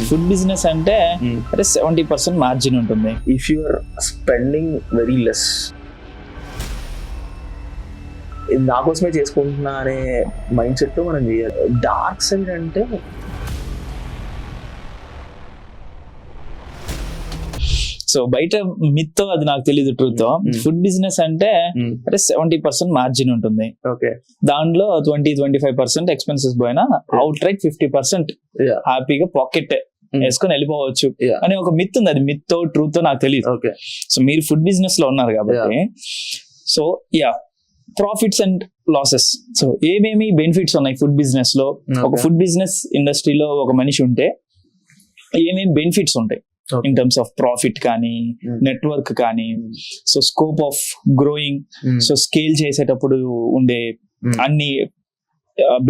Food business అంటే అంటే 70% margin ఉంటుంది. If you are spending very less, నా కోసమే చేసుకుంటున్నా అనే మైండ్ సెట్ మనం చేయాలి. డార్క్ సైడ్ అంటే సో బయట మిత్ అది నాకు తెలియదు, ట్రూత్. ఫుడ్ బిజినెస్ అంటే అంటే 70% మార్జిన్ ఉంటుంది. ఓకే, దాంట్లో 20-25% ఎక్స్పెన్సెస్ పోయినా అవుట్ రైట్ 50% హ్యాపీగా పాకెట్ వేసుకొని వెళ్ళిపోవచ్చు అని ఒక మిత్ ఉంది. అది మిత్ ట్రూత్ నాకు తెలియదు. ఓకే, సో మీరు ఫుడ్ బిజినెస్ లో ఉన్నారు కాబట్టి so profits and losses, so ఏమేమి బెనిఫిట్స్ ఉన్నాయి ఫుడ్ బిజినెస్ లో? ఒక ఫుడ్ బిజినెస్ ఇండస్ట్రీలో ఒక మనిషి ఉంటే ఏమేమి బెనిఫిట్స్ ఉంటాయి ఇన్ టర్మ్స్ ఆఫ్ ప్రాఫిట్ కానీ, నెట్వర్క్ కానీ, so scope of growing, so scale చేసేటప్పుడు ఉండే అన్ని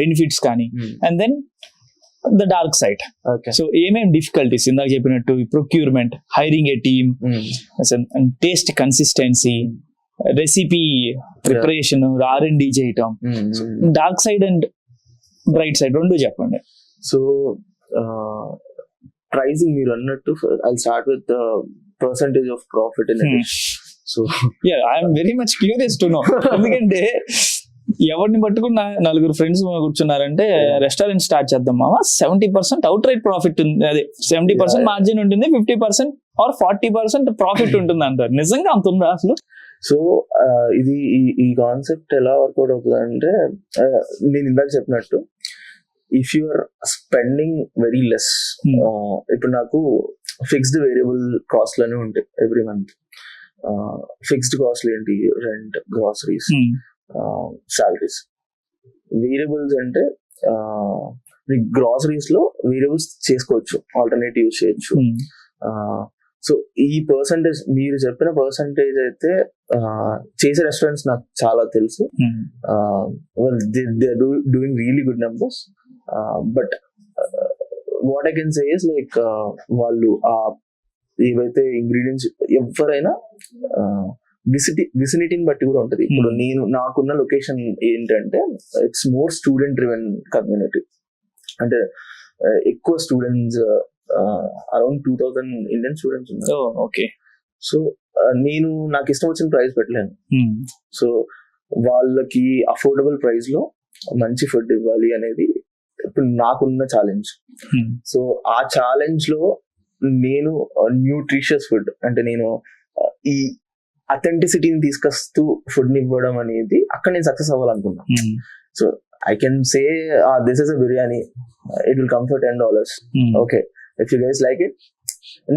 బెనిఫిట్స్ కానీ, and then the dark side. So ఏమేమి డిఫికల్టీస్ ఇందాక చెప్పినట్టు, procurement, hiring a team, taste consistency, recipe preparation, R&D చేయటం. Dark side and bright side రెండు చెప్పండి. సో ప్రైసింగ్ మీరు అన్నట్టు I'll start with the percentage of profit in it. So I'm very much curious to know. ఎందుకంటే ఎవరిని పట్టుకున్న నలుగురు friends కూర్చున్నారంటే restaurant start చేద్దాం మామ, 70% అవుట్ రైట్ ప్రాఫిట్ ఉంది, అదే 70% మార్జిన్ ఉంటుంది, 50% ఆర్ 40% ప్రాఫిట్ ఉంటుంది అంటారు. నిజంగా అంత ఉందా అసలు? సో ఇది ఈ కాన్సెప్ట్ ఎలా వర్కౌట్ అవుతుంది అంటే, నేను ఇందాక చెప్పినట్టు if you are spending very less, ఇప్పుడు నాకు ఫిక్స్డ్ వేరియబుల్ కాస్ట్ లని ఉంటాయి ఎవ్రీ మంత్. ఫిక్స్డ్ కాస్ట్ ఏంటి? Rent, groceries, salaries. వేరియబుల్స్ అంటే గ్రాసరీస్ లో వేరియబుల్స్ చేసుకోవచ్చు, ఆల్టర్నేట్ యూజ్ చేయొచ్చు. సో ఈ పర్సంటేజ్, మీరు చెప్పిన పర్సంటేజ్ అయితే చేసే రెస్టారెంట్స్ నాకు చాలా తెలుసు. They are doing really good numbers. But what I can say is like వాళ్ళు ఏవైతే ఇంగ్రీడియంట్స్, ఎవరైనా విసినిటీని బట్టి కూడా ఉంటది. ఇప్పుడు నాకున్న లొకేషన్ ఏంటంటే it's more student driven community. అంటే ఎక్కువ స్టూడెంట్స్, అరౌండ్ 2000 ఇండియన్ స్టూడెంట్స్ ఉన్నారు. ఓకే, సో నాకు ఇష్టం వచ్చిన ప్రైస్ పెట్టలేను. సో వాళ్ళకి అఫోర్డబుల్ ప్రైస్ లో మంచి ఫుడ్ ఇవ్వాలి అనేది ఇప్పుడు నాకున్న ఛాలెంజ్. సో ఆ ఛాలెంజ్ లో నేను న్యూట్రిషియస్ ఫుడ్, అంటే నేను ఈ అథెంటిసిటీని తీసుకొస్తూ ఫుడ్ ని ఇవ్వడం అనేది అక్కడ నేను సక్సెస్ అవ్వాలనుకున్నా. So I can say this is a biryani, it will come for $10. Okay, if you guys like it,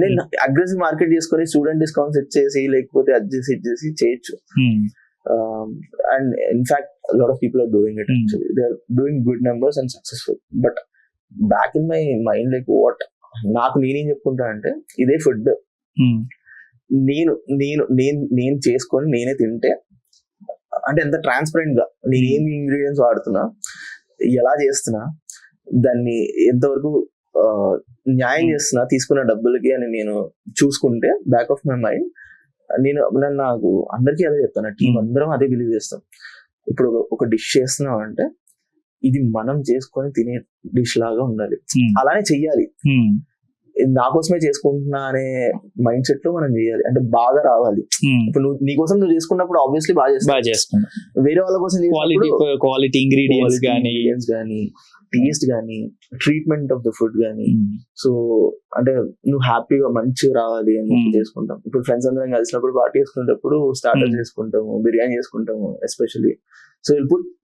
నేను అగ్రెసివ్ మార్కెట్ చేసుకొని స్టూడెంట్ డిస్కౌంట్స్ ఇచ్చేసి, లేకపోతే ఇచ్చేసి చేయొచ్చు. And in fact lot of people are doing it. Actually they are doing good numbers and successful. But back in my mind like what నాకు నేనేం చెప్పుకుంటా అంటే, ఇదే ఫుడ్ నేను చేసుకొని నేనే తింటే, అంటే ఎంత ట్రాన్స్పరెంట్ గా నేను ఏమి ఇంగ్రీడియంట్స్ వాడుతున్నా, ఎలా చేస్తున్నా, దాన్ని ఎంతవరకు న్యాయం చేస్తున్నా తీసుకున్న డబ్బులకి అని నేను చూసుకుంటే బ్యాక్ ఆఫ్ మై మైండ్, నాకు అందరికీ అదే చెప్తాను, టీం అందరం అదే బిలీవ్ చేస్తాం. ఇప్పుడు ఒక డిష్ చేస్తున్నాం అంటే ఇది మనం చేసుకొని తినే డిష్ లాగా ఉండాలి, అలానే చెయ్యాలి. నా కోసమే చేసుకుంటున్నా అనే మైండ్ సెట్ లో మనం చేయాలి, అంటే బాగా రావాలి. ఇప్పుడు నీకోసం నువ్వు చేసుకున్నప్పుడు ఆబ్వియస్లీ బాగా చేస్తావు. వేరే వాళ్ళ కోసం క్వాలిటీ ఇంగ్రీడియంట్స్ కానీ, టేస్ట్ కానీ, ట్రీట్మెంట్ ఆఫ్ ద ఫుడ్ కానీ, సో అంటే నువ్వు హ్యాపీగా మంచిగా రావాలి అని చేసుకుంటాం. ఇప్పుడు ఫ్రెండ్స్ అందరం కలిసినప్పుడు పార్టీ చేసుకునేటప్పుడు స్టార్టర్ చేసుకుంటాము, బిర్యానీ చేసుకుంటాము especially. So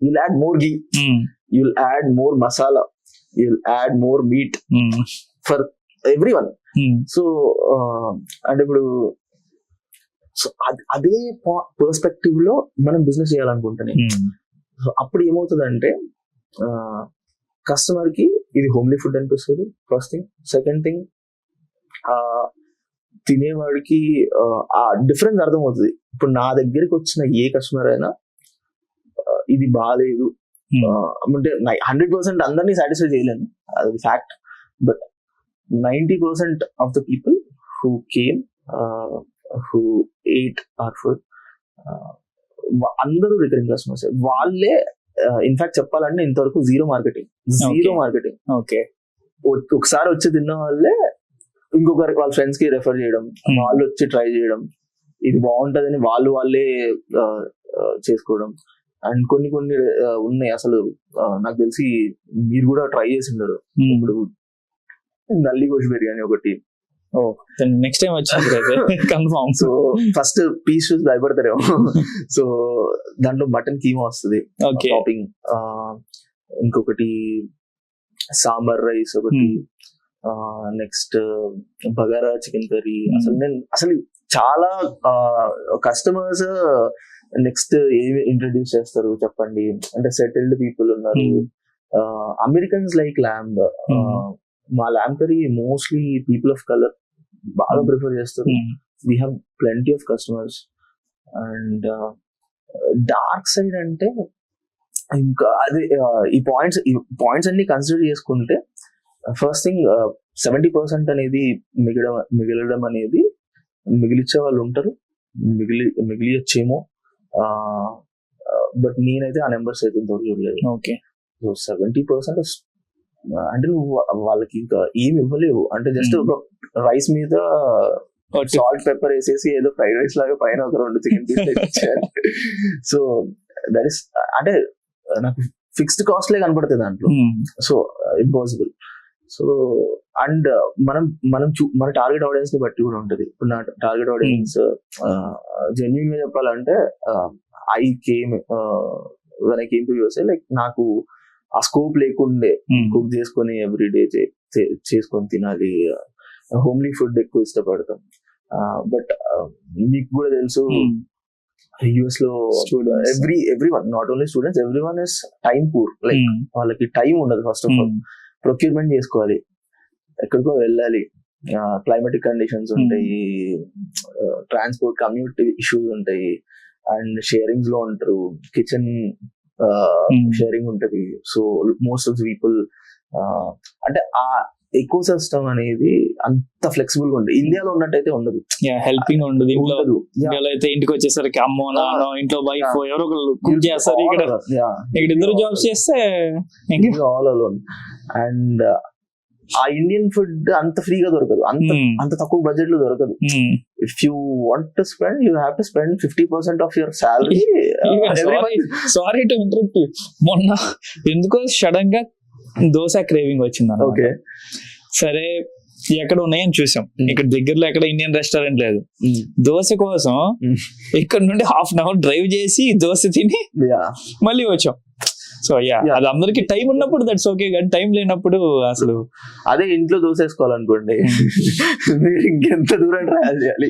you'll add more ghee, you'll add more masala, you'll add more meat for everyone. So అంటే ఇప్పుడు అదే పర్స్పెక్టివ్ లో మనం బిజినెస్ చేయాలనుకుంటున్నాం. సో అప్పుడు ఏమవుతుందంటే కస్టమర్ కి ఇది హోమ్లీ ఫుడ్ అనిపిస్తుంది, ఫస్ట్ థింగ్. సెకండ్ థింగ్, తినేవాడికి ఆ డిఫరెన్స్ అర్థమవుతుంది. ఇప్పుడు నా దగ్గరికి వచ్చిన ఏ కస్టమర్ అయినా ఇది బాగాలేదు అంటే 100% అందరినీ సాటిస్ఫై చేయలేను, అది fact. But 90% of the people who came, who ate our food, అందరూ రికరింగ్ కస్టమర్స్. వాళ్ళే ఇన్ఫాక్ట్ చెప్పాలంటే ఇంతవరకు జీరో మార్కెటింగ్. ఓకే, ఒకసారి వచ్చి తిన్న వాళ్ళే ఇంకొకరి వాళ్ళ ఫ్రెండ్స్ కి రెఫర్ చేయడం, వాళ్ళు వచ్చి ట్రై చేయడం, ఇది బాగుంటదని వాళ్ళే చేసుకోవడం. అండ్ కొన్ని ఉన్నాయి అసలు నాకు తెలిసి మీరు కూడా ట్రై చేసి ఉండరు. ఇప్పుడు నల్లి గోష్ బిర్యానీ ఒకటి, నెక్స్ట్ టైం వచ్చింది కన్ఫర్మ్. సో ఫస్ట్ పీస్ చూసి భయపడతారేమో. సో దాంట్లో మటన్ కీమా వస్తుంది టాపింగ్, ఇంకొకటి సాంబార్ రైస్ ఒకటి, నెక్స్ట్ బగారా చికెన్ కర్రీ. అసలు చాలా కస్టమర్స్ నెక్స్ట్ ఏమి ఇంట్రడ్యూస్ చేస్తారు చెప్పండి అంటే సెటిల్డ్ పీపుల్ ఉన్నారు. అమెరికన్స్ లైక్ ల్యాంబ్, మా lamb curry mostly people of colour బాగా ప్రిఫర్ చేస్తారు. We have plenty of customers. And dark side అంటే ఇంకా అదే ఈ పాయింట్స్ అన్ని కన్సిడర్ చేసుకుంటే ఫస్ట్ థింగ్ 70% అనేది మిగలడం అనేది మిగిలిచ్చే వాళ్ళు ఉంటారు, మిగిలియచ్చేమో. బట్ నేనైతే ఆ నెంబర్స్ అయితే ఇంతవరకు చూడలేదు. ఓకే, 70% అంటే నువ్వు వాళ్ళకి ఇంకా ఏమి ఇవ్వలేవు. అంటే జస్ట్ ఒక రైస్ మీద సాల్ట్ పెప్పర్ వేసేసి ఏదో ఫ్రైడ్ రైస్ లాగా పైన ఒక 2 చికెన్ పీస్ ఇచ్చారు. సో దట్ ఇస్ అంటే నాకు ఫిక్స్డ్ కాస్ట్లే కనపడుతుంది దాంట్లో. So impossible. సో అండ్ మన టార్గెట్ ఆడియన్స్ ని బట్టి కూడా ఉంటది. ఇప్పుడు నా టార్గెట్ ఆడియన్స్ జెన్యూన్ గా చెప్పాలంటే I came to USA like నాకు ఆ స్కోప్ లేకుండే కుక్ చేసుకొని ఎవ్రీడే చేసుకొని తినాలి, హోమ్లీ ఫుడ్ ఎక్కువ ఇష్టపడతాం. బట్ మీకు కూడా తెలుసు యుఎస్ లో everyone, not only students, everyone is time poor. Like వాళ్ళకి టైం ఉండదు. ఫస్ట్ ఆఫ్ ఆల్ ప్రొక్యూర్మెంట్ చేసుకోవాలి, ఎక్కడికో వెళ్ళాలి, క్లైమాటిక్ కండిషన్స్ ఉంటాయి, ట్రాన్స్పోర్ట్ కమ్యూట్ ఇష్యూస్ ఉంటాయి, అండ్ షేరింగ్స్ లో ఉంటారు, కిచెన్ షేరింగ్ ఉంటది. So most of the people అంటే ఆ ఎకో సిస్టమ్ అనేది అంత ఫ్లెక్సిబుల్ గా ఉంటుంది. ఇండియాలో ఉన్నట్టయితే ఉండదు, హెల్పింగ్ ఉండదు. ఇండియాలో అయితే ఇంటికి వచ్చేసరికి అమ్మో నాన్నో ఇంట్లో వైఫ్ ఎవరో ఒకరు కుక్ చేస్తారు. ఇక్కడ ఇద్దరు జాబ్స్ చేస్తే ఆల్ అలోన్. అండ్ ఆ ఇండియన్ ఫుడ్ అంత ఫ్రీగా దొరకదు, అంత తక్కువ బడ్జెట్ లో దొరకదు. If you want to spend, you have to spend 50% of your salary. Sorry to interrupt you, మొన్న ఎందుకో సడన్ గా దోశ క్రేవింగ్ వచ్చింది. ఓకే, సరే ఎక్కడ ఉన్నాయని చూసాం. ఇక్కడ దగ్గరలో ఎక్కడ ఇండియన్ రెస్టారెంట్ లేదు. దోశ కోసం ఇక్కడ నుండి 1/2 hour డ్రైవ్ చేసి దోశ తిని మళ్ళీ వచ్చాం. సో అది అందరికి టైం ఉన్నప్పుడు దట్స్ ఓకే, కానీ టైం లేనప్పుడు అసలు అదే ఇంట్లో దోశ వేసుకోవాలనుకోండి మీరు ఇంకెంత దూరం ట్రావెల్ చేయాలి,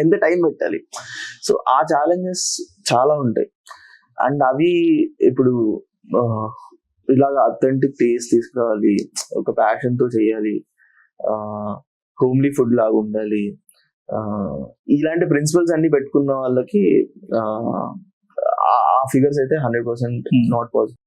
ఎంత టైం పెట్టాలి. సో ఆ ఛాలెంజెస్ చాలా ఉంటాయి. అండ్ అవి ఇప్పుడు ఇలాగ అథెంటిక్ టేస్ట్ తీసుకురావాలి, ఒక ప్యాషన్ తో చేయాలి, హోమ్లీ ఫుడ్ లాగా ఉండాలి, ఇలాంటి ప్రిన్సిపల్స్ అన్ని పెట్టుకున్న వాళ్ళకి ఆ ఫిగర్స్ అయితే 100% నాట్ పాసిబుల్.